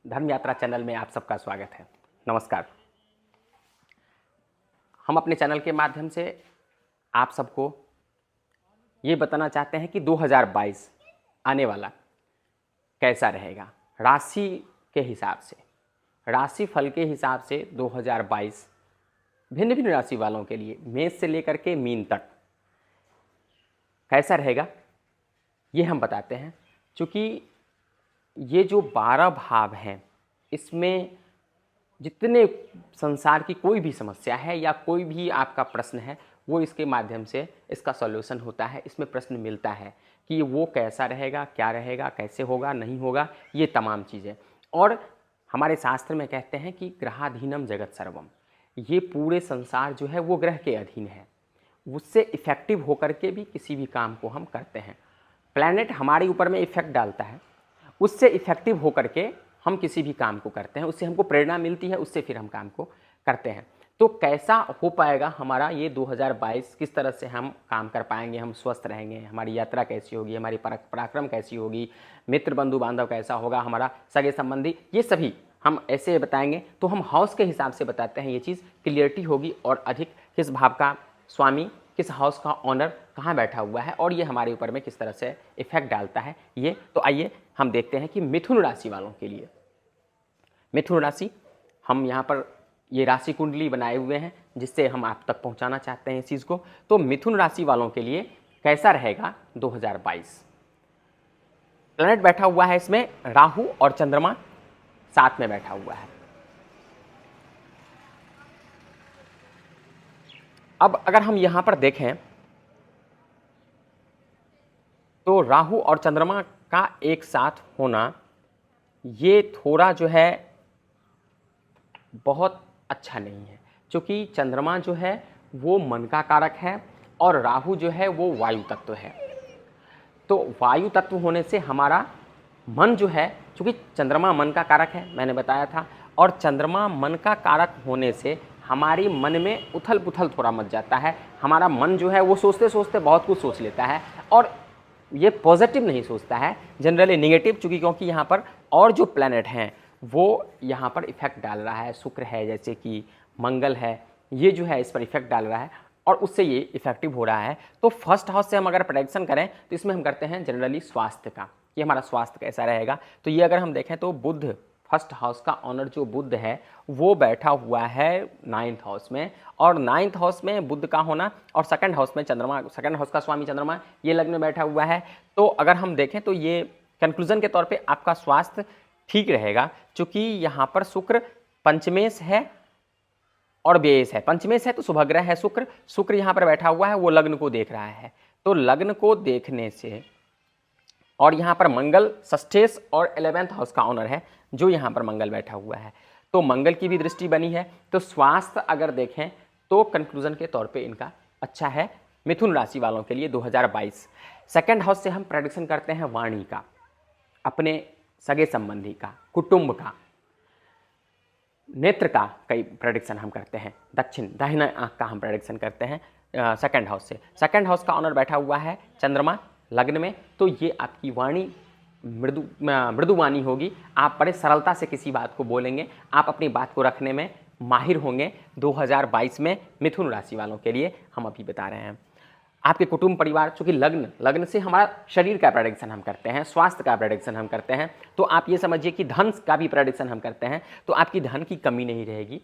धर्म यात्रा चैनल में आप सबका स्वागत है। नमस्कार। हम अपने चैनल के माध्यम से आप सबको ये बताना चाहते हैं कि 2022 आने वाला कैसा रहेगा। राशि के हिसाब से, राशि फल के हिसाब से 2022 भिन्न भिन्न राशि वालों के लिए मेष से लेकर के मीन तक कैसा रहेगा ये हम बताते हैं। चूँकि ये जो 12 भाव हैं, इसमें जितने संसार की कोई भी समस्या है या कोई भी आपका प्रश्न है, वो इसके माध्यम से इसका सॉल्यूशन होता है। इसमें प्रश्न मिलता है कि वो कैसा रहेगा, क्या रहेगा, कैसे होगा, नहीं होगा, ये तमाम चीज़ें। और हमारे शास्त्र में कहते हैं कि ग्रहाधीनम जगत सर्वम, ये पूरे संसार जो है वो ग्रह के अधीन है। उससे इफ़ेक्टिव होकर के भी किसी भी काम को हम करते हैं। प्लैनेट हमारे ऊपर में इफ़ेक्ट डालता है, उससे इफ़ेक्टिव होकर के हम किसी भी काम को करते हैं, उससे हमको प्रेरणा मिलती है, उससे फिर हम काम को करते हैं। तो कैसा हो पाएगा हमारा ये 2022, किस तरह से हम काम कर पाएंगे, हम स्वस्थ रहेंगे, हमारी यात्रा कैसी होगी, हमारी पराक्रम कैसी होगी, मित्र बंधु बांधव कैसा होगा, हमारा सगे संबंधी, ये सभी हम ऐसे बताएंगे। तो हम हाउस के हिसाब से बताते हैं, ये चीज़ क्लियरिटी होगी और अधिक किस भाव का स्वामी, किस हाउस का ऑनर कहाँ बैठा हुआ है और ये हमारे ऊपर में किस तरह से इफेक्ट डालता है ये। तो आइए हम देखते हैं कि मिथुन राशि वालों के लिए, मिथुन राशि, हम यहाँ पर ये राशि कुंडली बनाए हुए हैं जिससे हम आप तक पहुँचाना चाहते हैं इस चीज़ को। तो मिथुन राशि वालों के लिए कैसा रहेगा 2022। प्लैनेट बैठा हुआ है इसमें, राहु और चंद्रमा साथ में बैठा हुआ है। अब अगर हम यहाँ पर देखें तो राहु और चंद्रमा का एक साथ होना ये थोड़ा जो है बहुत अच्छा नहीं है, क्योंकि चंद्रमा जो है वो मन का कारक है और राहु जो है वो वायु तत्व है। तो वायु तत्व होने से हमारा मन जो है, क्योंकि चंद्रमा मन का कारक है, मैंने बताया था, और चंद्रमा मन का कारक होने से हमारी मन में उथल पुथल थोड़ा मच जाता है। हमारा मन जो है वो सोचते सोचते बहुत कुछ सोच लेता है और ये पॉजिटिव नहीं सोचता है, जनरली नेगेटिव। क्योंकि यहाँ पर और जो प्लैनेट हैं वो यहाँ पर इफेक्ट डाल रहा है। शुक्र है, जैसे कि मंगल है, ये जो है इस पर इफेक्ट डाल रहा है और उससे ये इफेक्टिव हो रहा है। तो फर्स्ट हाउस से हम अगर प्रेडिक्शन करें तो इसमें हम करते हैं जनरली स्वास्थ्य का, कि हमारा स्वास्थ्य कैसा रहेगा। तो ये अगर हम देखें तो बुध, फर्स्ट हाउस का ऑनर जो बुध है वो बैठा हुआ है 9th हाउस में, और 9th हाउस में बुध का होना और सेकंड हाउस में चंद्रमा, सेकंड हाउस का स्वामी चंद्रमा ये लग्न में बैठा हुआ है। तो अगर हम देखें तो ये कंक्लूजन के तौर पे आपका स्वास्थ्य ठीक रहेगा, क्योंकि यहाँ पर शुक्र पंचमेश है और व्ययेश है। पंचमेश है तो शुभग्रह है शुक्र, शुक्र यहाँ पर बैठा हुआ है, वो लग्न को देख रहा है। तो लग्न को देखने से, और यहाँ पर मंगल षष्ठेश और 11th हाउस का ऑनर है जो यहाँ पर मंगल बैठा हुआ है, तो मंगल की भी दृष्टि बनी है। तो स्वास्थ्य अगर देखें तो कंक्लूजन के तौर पे इनका अच्छा है मिथुन राशि वालों के लिए 2022। सेकंड हाउस से हम प्रेडिक्शन करते हैं वाणी का, अपने सगे संबंधी का, कुटुंब का, नेत्र का कई प्रेडिक्शन हम करते हैं, दक्षिण दाहिना आँख का हम प्रेडिक्शन करते हैं सेकंड हाउस से। सेकंड हाउस का ऑनर बैठा हुआ है चंद्रमा लग्न में, तो ये आपकी वाणी मृदु वाणी होगी। आप बड़े सरलता से किसी बात को बोलेंगे, आप अपनी बात को रखने में माहिर होंगे 2022 में मिथुन राशि वालों के लिए हम अभी बता रहे हैं। आपके कुटुंब परिवार, चूँकि लग्न से हमारा शरीर का प्रेडिक्शन हम करते हैं, स्वास्थ्य का प्रेडिक्शन हम करते हैं, तो आप ये समझिए कि धन का भी प्रेडिक्शन हम करते हैं। तो आपकी धन की कमी नहीं रहेगी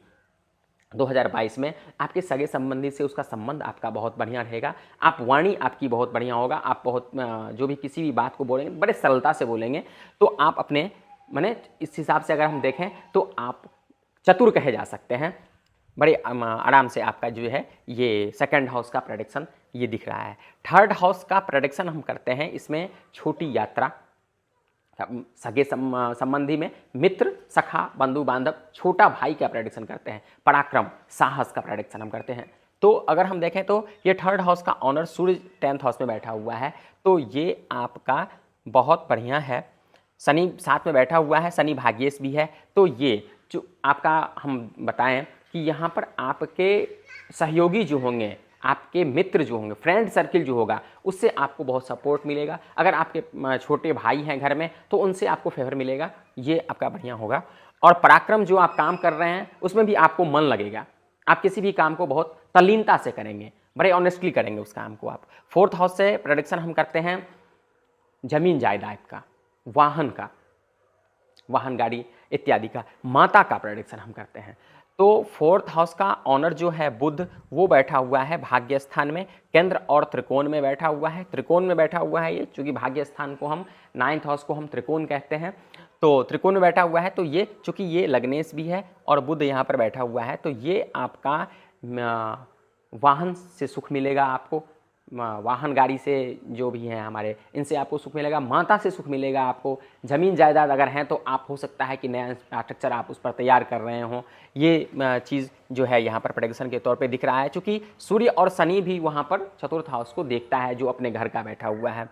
2022 में। आपके सगे संबंधी से उसका संबंध आपका बहुत बढ़िया रहेगा, आप वाणी आपकी बहुत बढ़िया होगा, आप बहुत जो भी किसी भी बात को बोलेंगे बड़े सरलता से बोलेंगे। तो आप अपने माने इस हिसाब से अगर हम देखें तो आप चतुर कहे जा सकते हैं, बड़े आराम से आपका जो है ये सेकंड हाउस का प्रेडिक्शन ये दिख रहा है। थर्ड हाउस का प्रेडिक्शन हम करते हैं, इसमें छोटी यात्रा, सगे संबंधी में मित्र, सखा, बंधु बांधव, छोटा भाई का प्रेडिक्शन करते हैं, पराक्रम, साहस का प्रेडिक्शन हम करते हैं। तो अगर हम देखें तो ये थर्ड हाउस का ऑनर सूर्य 10th हाउस में बैठा हुआ है, तो ये आपका बहुत बढ़िया है। शनि साथ में बैठा हुआ है, शनि भाग्येश भी है। तो ये जो आपका हम बताएं कि यहाँ पर आपके सहयोगी जो होंगे, आपके मित्र जो होंगे, फ्रेंड सर्किल जो होगा, उससे आपको बहुत सपोर्ट मिलेगा। अगर आपके छोटे भाई हैं घर में तो उनसे आपको फेवर मिलेगा, ये आपका बढ़िया होगा। और पराक्रम, जो आप काम कर रहे हैं उसमें भी आपको मन लगेगा, आप किसी भी काम को बहुत तल्लीनता से करेंगे, बड़े ऑनेस्टली करेंगे उस काम को आप। 4th हाउस से प्रेडिक्शन हम करते हैं जमीन जायदाद का, वाहन का, वाहन गाड़ी इत्यादि का, माता का प्रेडिक्शन हम करते हैं। तो 4th हाउस का ऑनर जो है बुध, वो बैठा हुआ है भाग्य स्थान में, केंद्र और त्रिकोण में बैठा हुआ है। त्रिकोण में बैठा हुआ है ये, चूंकि भाग्य स्थान को हम 9th हाउस को हम त्रिकोण कहते हैं, तो त्रिकोण में बैठा हुआ है। तो ये चूंकि ये लग्नेश भी है और बुध यहाँ पर बैठा हुआ है, तो ये आपका वाहन से सुख मिलेगा आपको, वाहन गाड़ी से जो भी हैं हमारे, इनसे आपको सुख मिलेगा, माता से सुख मिलेगा आपको। ज़मीन जायदाद अगर हैं तो आप हो सकता है कि नया इंफ्रास्ट्रक्चर आप उस पर तैयार कर रहे हों, ये चीज़ जो है यहाँ पर प्रेडिक्शन के तौर पे दिख रहा है। चूँकि सूर्य और शनि भी वहाँ पर 4th हाउस को देखता है, जो अपने घर का बैठा हुआ है।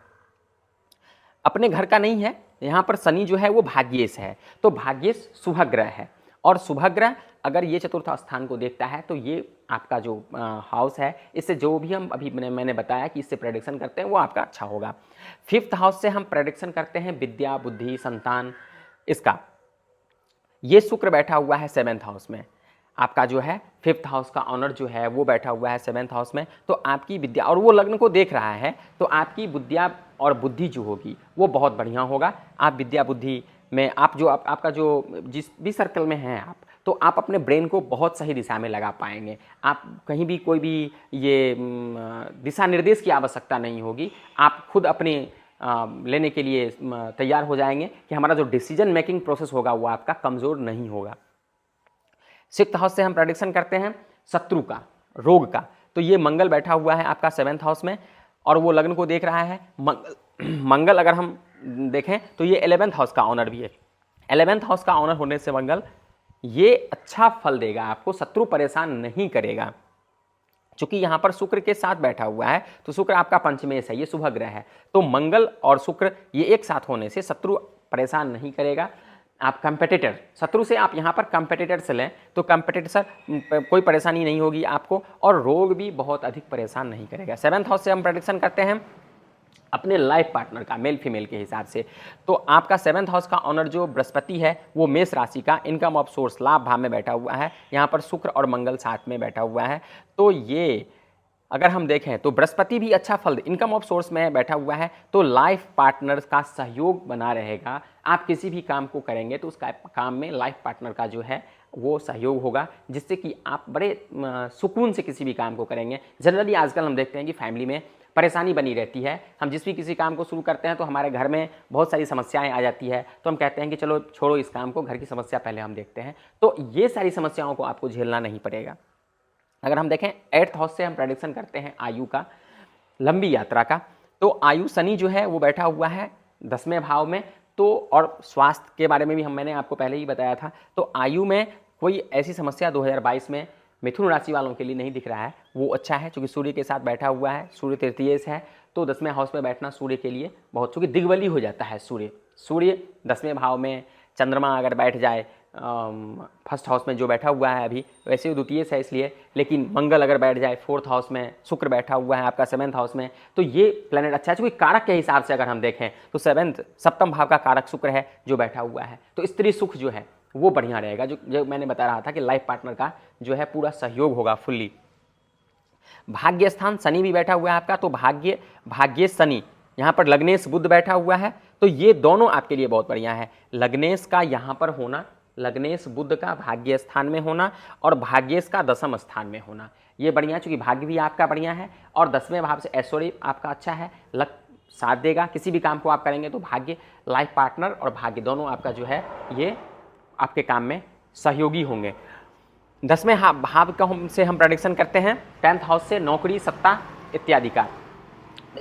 अपने घर का नहीं है, यहाँ पर शनि जो है वो भाग्येश है, तो भाग्येश शुभ ग्रह है, और शुभ ग्रह अगर ये 4th स्थान को देखता है तो ये आपका जो हाउस है, इससे जो भी हम अभी मैंने बताया कि इससे प्रेडिक्शन करते हैं वो आपका अच्छा होगा। 5th हाउस से हम प्रेडिक्शन करते हैं विद्या, बुद्धि, संतान, इसका ये शुक्र बैठा हुआ है 7th हाउस में। आपका जो है 5th हाउस का ऑनर जो है वो बैठा हुआ है 7th हाउस में, तो आपकी विद्या, और वो लग्न को देख रहा है, तो आपकी विद्या और बुद्धि जो होगी वो बहुत बढ़िया होगा। आप विद्या बुद्धि में आप जो आपका जो जिस भी सर्कल में हैं आप, तो आप अपने ब्रेन को बहुत सही दिशा में लगा पाएंगे। आप कहीं भी कोई भी ये दिशा निर्देश की आवश्यकता नहीं होगी, आप खुद अपने लेने के लिए तैयार हो जाएंगे कि हमारा जो डिसीजन मेकिंग प्रोसेस होगा वो आपका कमज़ोर नहीं होगा। 6th हाउस से हम प्रेडिक्शन करते हैं शत्रु का, रोग का, तो ये मंगल बैठा हुआ है आपका 7th हाउस में, और वो लग्न को देख रहा है। मंगल अगर हम देखें तो ये 11th हाउस का ऑनर भी है। 11th हाउस का ऑनर होने से मंगल ये अच्छा फल देगा आपको, शत्रु परेशान नहीं करेगा। चूंकि यहाँ पर शुक्र के साथ बैठा हुआ है, तो शुक्र आपका पंचमेश है, ये शुभ ग्रह है, तो मंगल और शुक्र ये एक साथ होने से शत्रु परेशान नहीं करेगा। आप कंपेटिटर, शत्रु से आप यहाँ पर कंपेटिटर से लें तो कंपेटिटर से कोई परेशानी नहीं होगी आपको, और रोग भी बहुत अधिक परेशान नहीं करेगा। 7th हाउस से हम प्रेडिक्शन करते हैं अपने लाइफ पार्टनर का, मेल फीमेल के हिसाब से, तो आपका 7th हाउस का ऑनर जो बृहस्पति है वो मेष राशि का, इनकम ऑफ सोर्स, लाभ भाव में बैठा हुआ है। यहाँ पर शुक्र और मंगल साथ में बैठा हुआ है, तो ये अगर हम देखें तो बृहस्पति भी अच्छा फल, इनकम ऑफ सोर्स में बैठा हुआ है, तो लाइफ पार्टनर का सहयोग बना रहेगा। आप किसी भी काम को करेंगे तो उस काम में लाइफ पार्टनर का जो है वो सहयोग होगा, जिससे कि आप बड़े सुकून से किसी भी काम को करेंगे। जनरली आजकल हम देखते हैं कि फैमिली में परेशानी बनी रहती है, हम जिस भी किसी काम को शुरू करते हैं तो हमारे घर में बहुत सारी समस्याएं आ जाती है, तो हम कहते हैं कि चलो छोड़ो इस काम को, घर की समस्या पहले हम देखते हैं, तो ये सारी समस्याओं को आपको झेलना नहीं पड़ेगा। अगर हम देखें 8th हाउस से हम प्रेडिक्शन करते हैं आयु का, लंबी यात्रा का, तो आयु शनि जो है वो बैठा हुआ है 10वें भाव में, तो और स्वास्थ्य के बारे में भी मैंने आपको पहले ही बताया था, तो आयु में कोई ऐसी समस्या 2022 में मिथुन राशि वालों के लिए नहीं दिख रहा है, वो अच्छा है, क्योंकि सूर्य के साथ बैठा हुआ है, सूर्य तृतीयेश है, तो 10वें हाउस में बैठना सूर्य के लिए बहुत, चूँकि दिग्बली हो जाता है सूर्य 10वें भाव में, चंद्रमा अगर बैठ जाए 1st हाउस में जो बैठा हुआ है अभी, वैसे ही द्वितीयेश है इसलिए, लेकिन मंगल अगर बैठ जाए 4th हाउस में, शुक्र बैठा हुआ है आपका 7th हाउस में, तो ये प्लेनेट अच्छा है। क्योंकि कारक के हिसाब से अगर हम देखें तो 7th भाव का कारक शुक्र है जो बैठा हुआ है, तो स्त्री सुख जो है वो बढ़िया रहेगा, जो मैंने बता रहा था कि लाइफ पार्टनर का जो है पूरा सहयोग होगा फुल्ली। भाग्य स्थान शनि भी बैठा हुआ है आपका, तो भाग्य शनि, यहाँ पर लग्नेश बुध बैठा हुआ है, तो ये दोनों आपके लिए बहुत बढ़िया है। लग्नेश का यहाँ पर होना, लग्नेश बुध का भाग्य स्थान में होना और भाग्येश का 10म स्थान में होना, ये बढ़िया, चूँकि भाग्य भी आपका बढ़िया है और 10वें भाव से ऐश्वर्य आपका अच्छा है, लक साथ देगा। किसी भी काम को आप करेंगे तो भाग्य, लाइफ पार्टनर और भाग्य दोनों आपका जो है ये आपके काम में सहयोगी होंगे। 10वें भाव का से हम प्रेडिक्शन करते हैं 10th हाउस से नौकरी, सत्ता इत्यादि का।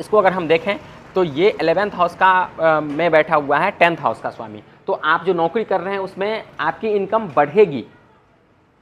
इसको अगर हम देखें तो ये 11th हाउस का में बैठा हुआ है 10th हाउस का स्वामी, तो आप जो नौकरी कर रहे हैं उसमें आपकी इनकम बढ़ेगी,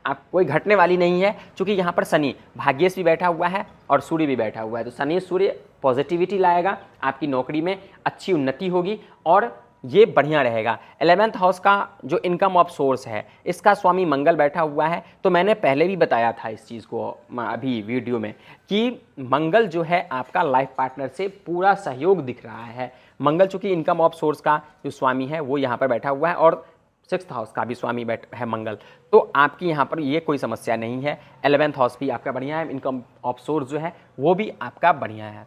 आप कोई घटने वाली नहीं है। चूँकि यहाँ पर शनि भाग्येश भी बैठा हुआ है और सूर्य भी बैठा हुआ है, तो शनि सूर्य पॉजिटिविटी लाएगा, आपकी नौकरी में अच्छी उन्नति होगी और ये बढ़िया रहेगा। 11th हाउस का जो इनकम ऑफ सोर्स है इसका स्वामी मंगल बैठा हुआ है, तो मैंने पहले भी बताया था इस चीज़ को अभी वीडियो में कि मंगल जो है आपका लाइफ पार्टनर से पूरा सहयोग दिख रहा है। मंगल चूँकि इनकम ऑफ सोर्स का जो स्वामी है वो यहाँ पर बैठा हुआ है और 6th हाउस का भी स्वामी बैठ है मंगल, तो आपकी यहाँ पर ये कोई समस्या नहीं है। 11th हाउस भी आपका बढ़िया है, इनकम ऑफ सोर्स जो है वो भी आपका बढ़िया है।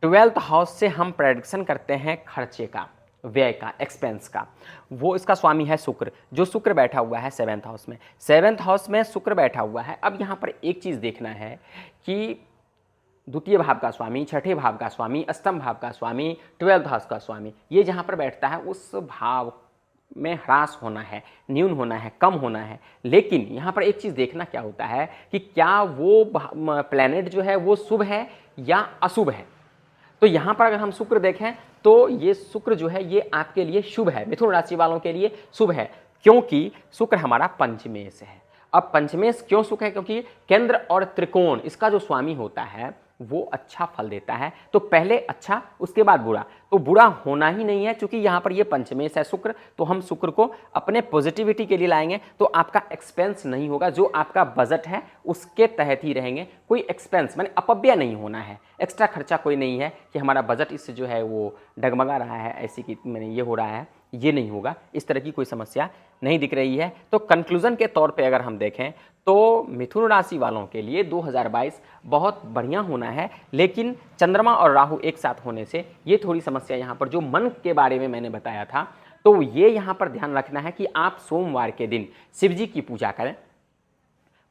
12th हाउस से हम प्रेडिक्शन करते हैं खर्चे का, व्यय का, एक्सपेंस का। वो इसका स्वामी है शुक्र, जो शुक्र बैठा हुआ है 7th हाउस में। 7th हाउस में शुक्र बैठा हुआ है। अब यहाँ पर एक चीज़ देखना है कि द्वितीय भाव का स्वामी, छठे भाव का स्वामी, अष्टम भाव का स्वामी, 12th हाउस का स्वामी, ये जहाँ पर बैठता है उस भाव में ह्रास होना है, न्यून होना है, कम होना है। लेकिन यहाँ पर एक चीज़ देखना क्या होता है कि क्या वो प्लैनेट जो है वो शुभ है या अशुभ है। तो यहाँ पर अगर हम शुक्र देखें तो ये शुक्र जो है ये आपके लिए शुभ है, मिथुन राशि वालों के लिए शुभ है, क्योंकि शुक्र हमारा पंचमेश है। अब पंचमेश क्यों शुभ है? क्योंकि केंद्र और त्रिकोण इसका जो स्वामी होता है वो अच्छा फल देता है। तो पहले अच्छा उसके बाद बुरा, तो बुरा होना ही नहीं है। क्योंकि यहाँ पर ये पंचमेश है शुक्र, तो हम शुक्र को अपने पॉजिटिविटी के लिए लाएंगे, तो आपका एक्सपेंस नहीं होगा, जो आपका बजट है उसके तहत ही रहेंगे। कोई एक्सपेंस माने अपव्यय नहीं होना है, एक्स्ट्रा खर्चा कोई नहीं है कि हमारा बजट इससे जो है वो डगमगा रहा है, ऐसी कि मैंने ये हो रहा है, ये नहीं होगा। इस तरह की कोई समस्या नहीं दिख रही है। तो कंक्लूजन के तौर पे अगर हम देखें तो मिथुन राशि वालों के लिए 2022 बहुत बढ़िया होना है। लेकिन चंद्रमा और राहु एक साथ होने से ये थोड़ी समस्या यहाँ पर जो मन के बारे में मैंने बताया था, तो ये यहाँ पर ध्यान रखना है कि आप सोमवार के दिन शिव जी की पूजा करें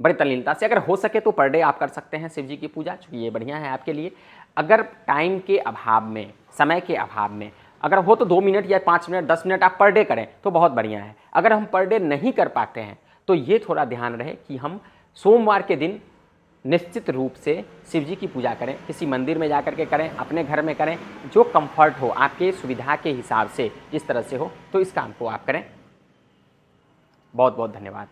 बड़ी तल्लीनता से। अगर हो सके तो पर डे आप कर सकते हैं शिव जी की पूजा, चूँकि ये बढ़िया है आपके लिए। अगर टाइम के अभाव में, समय के अभाव में अगर हो तो 2 मिनट या 5 मिनट 10 मिनट आप पर डे करें तो बहुत बढ़िया है। अगर हम पर डे नहीं कर पाते हैं तो ये थोड़ा ध्यान रहे कि हम सोमवार के दिन निश्चित रूप से शिव जी की पूजा करें, किसी मंदिर में जाकर के करें, अपने घर में करें, जो कंफर्ट हो आपके सुविधा के हिसाब से, जिस तरह से हो, तो इस काम को आप करें। बहुत बहुत धन्यवाद।